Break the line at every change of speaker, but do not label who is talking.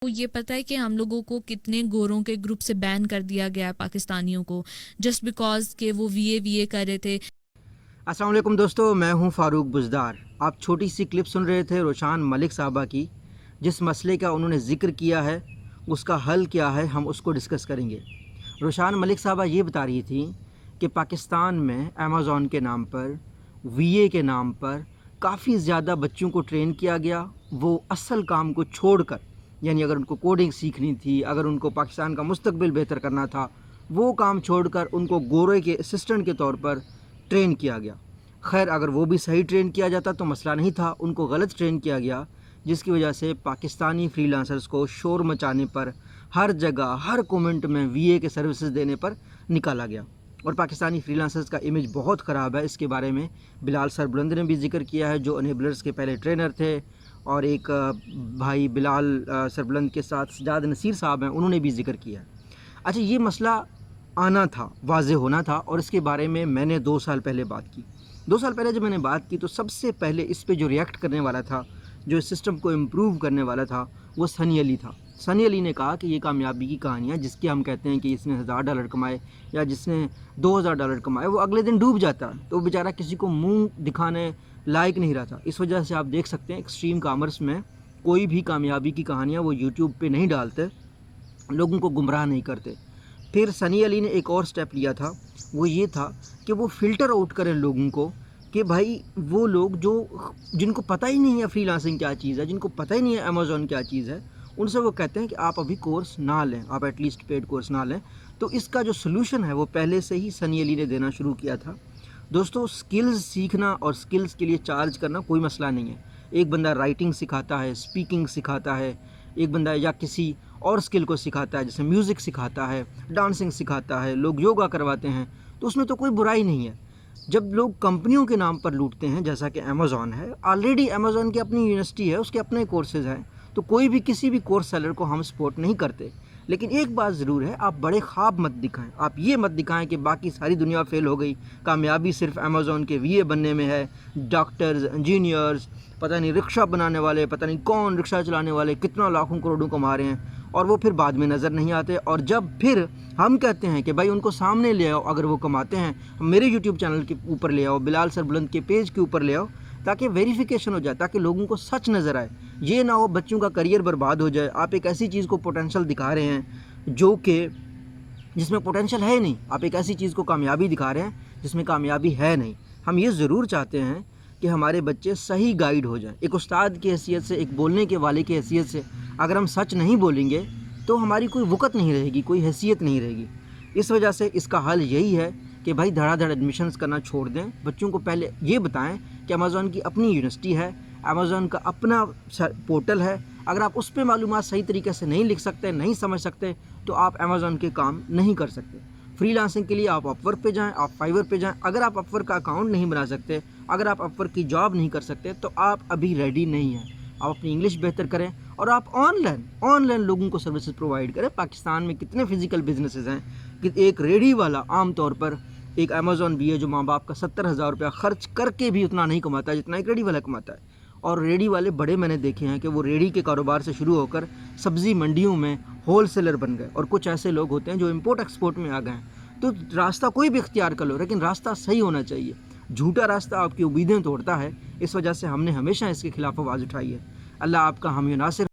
کو یہ پتہ ہے کہ ہم لوگوں کو کتنے گوروں کے گروپ سے بین کر دیا گیا ہے پاکستانیوں کو جسٹ بیکاز کہ وہ وی اے کر رہے تھے۔
السلام علیکم دوستو، میں ہوں فاروق بزدار۔ آپ چھوٹی سی کلپ سن رہے تھے روشان ملک صاحبہ کی، جس مسئلے کا انہوں نے ذکر کیا ہے اس کا حل کیا ہے، ہم اس کو ڈسکس کریں گے۔ روشان ملک صاحبہ یہ بتا رہی تھی کہ پاکستان میں امیزون کے نام پر، وی اے کے نام پر کافی زیادہ بچوں کو ٹرین کیا گیا۔ وہ اصل کام کو چھوڑ کر، یعنی اگر ان کو کوڈنگ سیکھنی تھی، اگر ان کو پاکستان کا مستقبل بہتر کرنا تھا، وہ کام چھوڑ کر ان کو گورے کے اسسٹنٹ کے طور پر ٹرین کیا گیا۔ خیر، اگر وہ بھی صحیح ٹرین کیا جاتا تو مسئلہ نہیں تھا، ان کو غلط ٹرین کیا گیا، جس کی وجہ سے پاکستانی فری لانسرز کو شور مچانے پر، ہر جگہ ہر کومنٹ میں وی اے کے سروسز دینے پر نکالا گیا، اور پاکستانی فری لانسرز کا امیج بہت خراب ہے۔ اس کے بارے میں بلال سربلند نے بھی ذکر کیا ہے، جو انیبلرز کے پہلے ٹرینر تھے، اور ایک بھائی بلال سربلند کے ساتھ سجاد نصیر صاحب ہیں، انہوں نے بھی ذکر کیا ہے۔ اچھا، یہ مسئلہ آنا تھا، واضح ہونا تھا، اور اس کے بارے میں نے 2 سال پہلے بات کی۔ 2 سال پہلے جب میں نے بات کی تو سب سے پہلے اس پہ جو ریئیکٹ کرنے والا تھا، جو اس سسٹم کو امپروو کرنے والا تھا، وہ سنی علی تھا۔ سنی علی نے کہا کہ یہ کامیابی کی کہانیاں، جس کی ہم کہتے ہیں کہ اس نے $1000 کمائے یا جس نے $2000 کمائے، وہ اگلے دن ڈوب جاتا ہے، تو وہ بیچارہ کسی کو منہ دکھانے لائق نہیں رہا تھا۔ اس وجہ سے آپ دیکھ سکتے ہیں ایکسٹریم کامرس میں کوئی بھی کامیابی کی کہانیاں وہ یوٹیوب پہ نہیں ڈالتے، لوگوں کو گمراہ نہیں کرتے۔ پھر سنی علی نے ایک اور سٹیپ لیا تھا، وہ یہ تھا کہ وہ فلٹر آؤٹ کریں لوگوں کو، کہ بھائی وہ لوگ جن کو پتہ ہی نہیں ہے فری لانسنگ کیا چیز ہے، جن کو پتہ ہی نہیں ہے امیزون کیا چیز ہے، ان سے وہ کہتے ہیں کہ آپ ابھی کورس نہ لیں، آپ ایٹ لیسٹ پیڈ کورس نہ لیں۔ تو اس کا جو سلوشن ہے وہ پہلے سے ہی سنی علی نے دینا شروع کیا تھا۔ دوستو، سکلز سیکھنا اور سکلز کے لیے چارج کرنا کوئی مسئلہ نہیں ہے۔ ایک بندہ رائٹنگ سکھاتا ہے، اسپیکنگ سکھاتا ہے، ایک بندہ یا کسی اور سکل کو سکھاتا ہے، جیسے میوزک سکھاتا ہے، ڈانسنگ سکھاتا ہے، لوگ یوگا کرواتے ہیں، تو اس میں تو کوئی برائی نہیں ہے۔ جب لوگ کمپنیوں کے نام پر لوٹتے ہیں، جیسا کہ امیزون ہے، آلریڈی امیزون کی اپنی یونیورسٹی ہے، اس کے اپنے کورسز ہیں، تو کوئی بھی کسی بھی کورس سیلر کو ہم سپورٹ نہیں کرتے۔ لیکن ایک بات ضرور ہے، آپ بڑے خواب مت دکھائیں، آپ یہ مت دکھائیں کہ باقی ساری دنیا فیل ہو گئی، کامیابی صرف امیزون کے وی اے بننے میں ہے۔ ڈاکٹرز، انجینئرز، پتہ نہیں رکشہ بنانے والے، پتہ نہیں کون رکشہ چلانے والے کتنا لاکھوں کروڑوں کما رہے ہیں، اور وہ پھر بعد میں نظر نہیں آتے۔ اور جب پھر ہم کہتے ہیں کہ بھائی ان کو سامنے لے آؤ، اگر وہ کماتے ہیں، میرے یوٹیوب چینل کے اوپر لے آؤ، بلال سربلند کے پیج کے اوپر لے آؤ، تاکہ ویریفیکیشن ہو جائے، تاکہ لوگوں کو سچ نظر آئے، یہ نہ ہو بچوں کا کریئر برباد ہو جائے۔ آپ ایک ایسی چیز کو پوٹینشیل دکھا رہے ہیں جس میں پوٹینشیل ہے نہیں، آپ ایک ایسی چیز کو کامیابی دکھا رہے ہیں جس میں کامیابی ہے نہیں۔ ہم یہ ضرور چاہتے ہیں کہ ہمارے بچے صحیح گائیڈ ہو جائیں۔ ایک استاد کی حیثیت سے، ایک بولنے کے والے کی حیثیت سے، اگر ہم سچ نہیں بولیں گے تو ہماری کوئی وقت نہیں رہے گی، کوئی حیثیت نہیں رہے گی۔ اس وجہ سے اس کا حل یہی ہے کہ بھائی دھڑا دھڑ ایڈمیشنز کرنا چھوڑ دیں، بچوں کو پہلے یہ بتائیں کہ امیزون کی اپنی یونیورسٹی ہے، امیزون کا اپنا پورٹل ہے، اگر آپ اس پہ معلومات صحیح طریقے سے نہیں لکھ سکتے، نہیں سمجھ سکتے، تو آپ امیزون کے کام نہیں کر سکتے۔ فری لانسنگ کے لیے آپ اپ ورک پہ جائیں، آپ فائیور پہ جائیں۔ اگر آپ اپ ورک کا اکاؤنٹ نہیں بنا سکتے، اگر آپ اپ ورک کی جاب نہیں کر سکتے، تو آپ ابھی ریڈی نہیں ہیں۔ آپ اپنی انگلش بہتر کریں، اور آپ آن لائن لوگوں کو سروسز پرووائڈ کریں۔ پاکستان میں کتنے فزیکل بزنسز ہیں کہ ایک ریڈی والا عام طور پر ایک امیزون بھی ہے جو ماں باپ کا $70,000 خرچ کر کے بھی اتنا نہیں کماتا جتنا ایک ریڈی والا کماتا ہے۔ اور ریڈی والے بڑے میں نے دیکھے ہیں کہ وہ ریڈی کے کاروبار سے شروع ہو کر سبزی منڈیوں میں ہول سیلر بن گئے، اور کچھ ایسے لوگ ہوتے ہیں جو امپورٹ ایکسپورٹ میں آ گئے ہیں۔ تو راستہ کوئی بھی اختیار کر لو، لیکن راستہ صحیح ہونا چاہیے۔ جھوٹا راستہ آپ کی امیدیں توڑتا ہے، اس وجہ سے ہم نے ہمیشہ اس کے خلاف آواز اٹھائی ہے۔ اللہ آپ کا حامی و ناصر